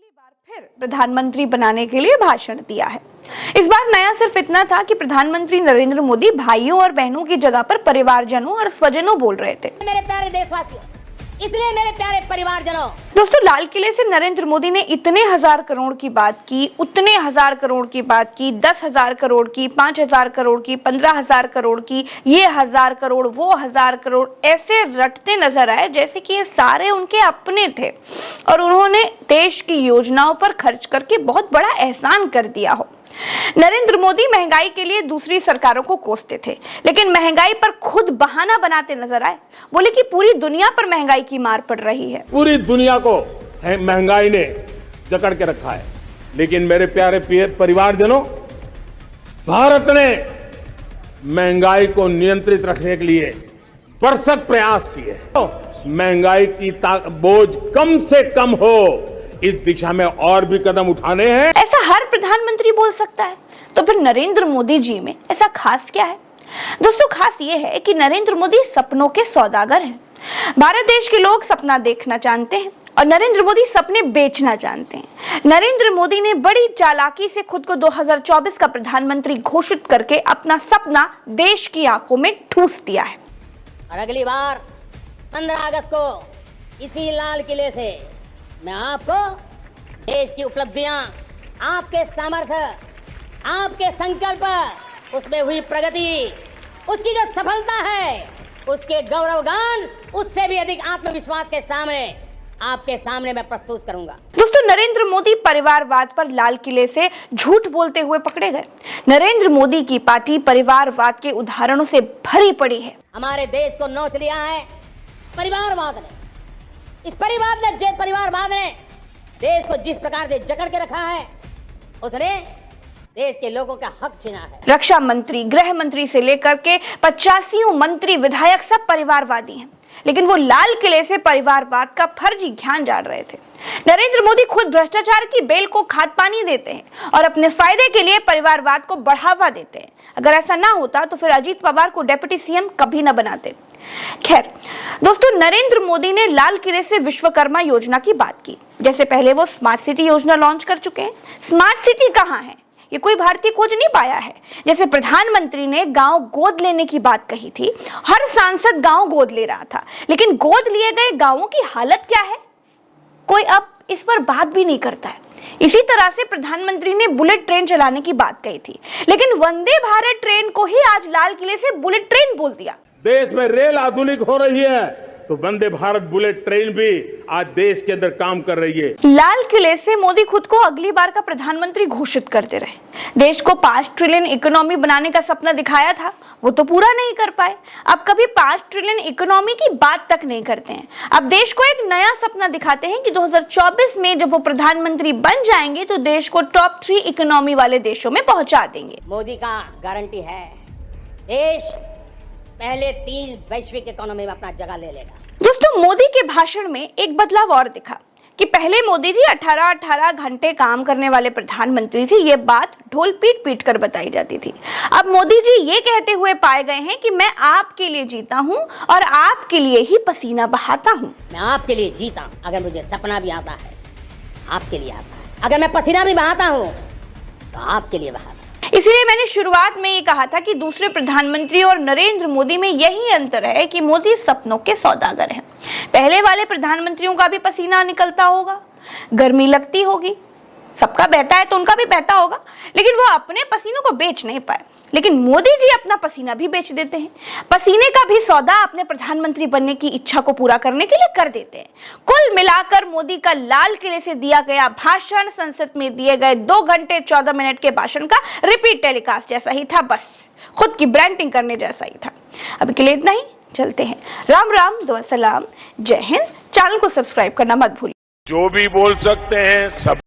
अगली बार फिर प्रधानमंत्री बनाने के लिए भाषण दिया है। इस बार नया सिर्फ इतना था कि प्रधानमंत्री नरेंद्र मोदी भाइयों और बहनों की जगह पर परिवारजनों और स्वजनों बोल रहे थे। मेरे प्यारे देशवासियों, इसलिए मेरे प्यारे परिवारजनों, दोस्तों, लाल किले से नरेंद्र मोदी ने इतने हजार करोड़ की बात की, उतने हजार करोड़ की बात की, 10,000 करोड़ की, 5,000 करोड़ की, 15,000 करोड़ की, ये 1,000 करोड़, वो 1,000 करोड़, ऐसे रटते नजर आए जैसे कि ये सारे उनके अपने थे और उन्होंने देश की योजनाओं पर खर्च करके बहुत बड़ा एहसान कर दिया हो। नरेंद्र मोदी महंगाई के लिए दूसरी सरकारों को कोसते थे, लेकिन महंगाई पर खुद बहाना बनाते नजर आए। बोले कि पूरी दुनिया पर महंगाई की मार पड़ रही है। पूरी दुनिया को महंगाई ने जकड़ के रखा है, लेकिन मेरे प्यारे परिवारजनों, भारत ने महंगाई को नियंत्रित रखने के लिए भरसक प्रयास किए। महंगाई की बोझ कम से कम हो, इस दिशा में और भी कदम उठाने हैं। ऐसा हर प्रधानमंत्री बोल सकता है, तो फिर नरेंद्र मोदी जी में ऐसा खास क्या है? दोस्तों, खास ये है कि नरेंद्र मोदी सपनों के सौदागर हैं। भारत देश के लोग सपना देखना जानते हैं और नरेंद्र मोदी सपने बेचना जानते हैं। नरेंद्र मोदी ने बड़ी चालाकी से खुद को 2024 का प्रधानमंत्री घोषित करके अपना सपना देश की आंखों में ठूस दिया है। और अगली बार 15 अगस्त को इसी लाल किले से मैं आपको देश की उपलब्धियां, आपके सामर्थ्य, आपके संकल्प, उसमें हुई प्रगति, उसकी जो सफलता है, उसके गौरवगान, उससे भी अधिक आत्मविश्वास के सामने आपके सामने मैं प्रस्तुत करूंगा। दोस्तों, नरेंद्र मोदी परिवारवाद पर लाल किले से झूठ बोलते हुए पकड़े गए। नरेंद्र मोदी की पार्टी परिवारवाद के उदाहरणों से भरी पड़ी है। हमारे देश को नोच लिया है परिवारवाद ने। इस परिवारवाद ने देश को जिस प्रकार से जकड़ के रखा है, उसने देश के लोगों का हक छीना है। रक्षा मंत्री, गृह मंत्री से लेकर के 85 मंत्री, विधायक सब परिवारवादी हैं, लेकिन वो लाल किले से परिवारवाद का फर्जी ज्ञान जान रहे थे। नरेंद्र मोदी खुद भ्रष्टाचार की बेल को खाद पानी देते हैं और अपने फायदे के लिए परिवारवाद को बढ़ावा देते हैं। अगर ऐसा ना होता तो फिर अजीत पवार को डिप्टी सीएम कभी ना बनाते। खैर दोस्तों, नरेंद्र मोदी ने लाल किले से विश्वकर्मा योजना की बात की। जैसे पहले वो स्मार्ट सिटी योजना लॉन्च कर चुके हैं। स्मार्ट सिटी कहाँ है, ये कोई भारतीय खोज नहीं पाया है। जैसे प्रधानमंत्री ने गांव गोद लेने की बात कही थी, हर सांसद गांव गोद ले रहा था, लेकिन गोद लिए गए गांवों की हालत क्या है, कोई अब इस पर बात भी नहीं करता है। इसी तरह से प्रधानमंत्री ने बुलेट ट्रेन चलाने की बात कही थी, लेकिन वंदे भारत ट्रेन को ही आज लाल किले से बुलेट ट्रेन बोल दिया। देश में रेल आधुनिक हो रही है, तो वंदे भारत बुलेट ट्रेन भी आज देश के अंदर काम कर रही है। लाल किले से मोदी खुद को अगली बार का प्रधानमंत्री घोषित करते रहे। देश को 5 ट्रिलियन इकोनॉमी बनाने का सपना दिखाया था, वो तो पूरा नहीं कर पाए। अब कभी 5 ट्रिलियन इकोनॉमी की बात तक नहीं करते हैं। अब देश को एक नया सपना दिखाते हैं कि 2024 में जब वो प्रधानमंत्री बन जाएंगे तो देश को टॉप 3 इकोनॉमी वाले देशों में पहुंचा देंगे। मोदी का गारंटी है, देश पहले 3 वैश्विक इकोनॉमी में अपना जगह ले लेगा। दोस्तों, मोदी के भाषण में एक बदलाव और दिखा कि पहले मोदी जी 18-18 घंटे काम करने वाले प्रधानमंत्री थे। ये बात ढोल पीट पीट कर बताई जाती थी। अब मोदी जी ये कहते हुए पाए गए हैं कि मैं आपके लिए जीता हूं और आपके लिए ही पसीना बहाता हूं। मैं आपके लिए जीता हूं। अगर मुझे सपना भी आता है, आपके लिए आता है। अगर मैं पसीना भी बहाता हूं, तो आपके लिए बहाता हूं। इसलिए मैंने शुरुआत में ये कहा था कि दूसरे प्रधानमंत्री और नरेंद्र मोदी में यही अंतर है कि मोदी सपनों के सौदागर हैं। पहले वाले प्रधानमंत्रियों का भी पसीना निकलता होगा, गर्मी लगती होगी, सबका बहता है तो उनका भी बहता होगा, लेकिन वो अपने पसीनों को बेच नहीं पाए। लेकिन मोदी जी अपना पसीना भी बेच देते हैं। पसीने का भी सौदा अपने प्रधानमंत्री बनने की इच्छा को पूरा करने के लिए कर देते हैं। कुल मिलाकर मोदी का लाल किले से दिया गया भाषण संसद में दिए गए 2 घंटे 14 मिनट के भाषण का रिपीट टेलीकास्ट जैसा ही था, बस खुद की ब्रांडिंग करने जैसा ही था। अभी के लिए इतना ही, चलते हैं। राम राम, दुआ सलाम, जय हिंद। चैनल को सब्सक्राइब करना मत भूलिए। जो भी बोल सकते हैं सब